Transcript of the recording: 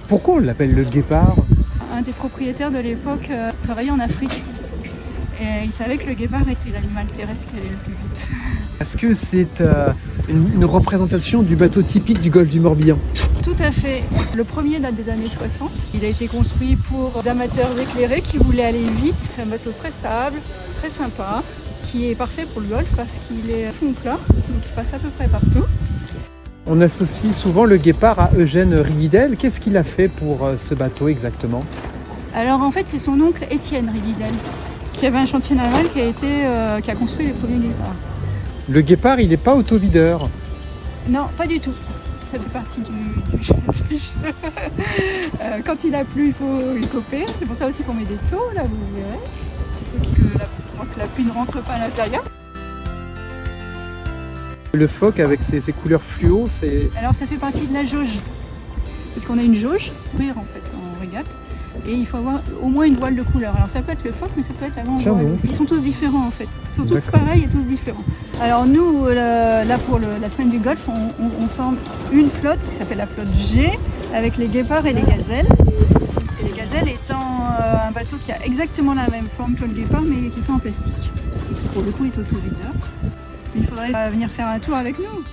Pourquoi on l'appelle le guépard? Un des propriétaires de l'époque travaillait en Afrique. Et il savait que le guépard était l'animal terrestre qui allait le plus vite. Est-ce que c'est une représentation du bateau typique du golfe du Morbihan? Tout à fait. Le premier date des années 60. Il a été construit pour des amateurs éclairés qui voulaient aller vite. C'est un bateau très stable, très sympa, qui est parfait pour le golfe parce qu'il est fond plat, donc il passe à peu près partout. On associe souvent le guépard à Eugène Rividel. Qu'est-ce qu'il a fait pour ce bateau exactement? Alors en fait, c'est son oncle Étienne Rividel qui avait un chantier naval qui a construit les premiers guépards. Le guépard, il n'est pas autovideur. Non, pas du tout. Ça fait partie du jeu. Quand il a plu, il faut y coper. C'est pour ça aussi qu'on met des taux, là, vous verrez. Ceux que la pluie ne rentre pas à l'intérieur. Le phoque avec ses couleurs fluo, c'est... Alors ça fait partie de la jauge. Parce qu'on a une jauge, ouvrir en fait, en régate. Et il faut avoir au moins une voile de couleur. Alors ça peut être le phoque, mais ça peut être la grande voile. Ils sont tous différents en fait. Ils sont tous pareils et tous différents. Alors nous, là pour la semaine du golfe, on forme une flotte qui s'appelle la flotte G, avec les guépards et les gazelles. Et les gazelles étant un bateau qui a exactement la même forme que le guépard, mais qui est en plastique. Et qui pour le coup est autovideur. Il faudrait venir faire un tour avec nous.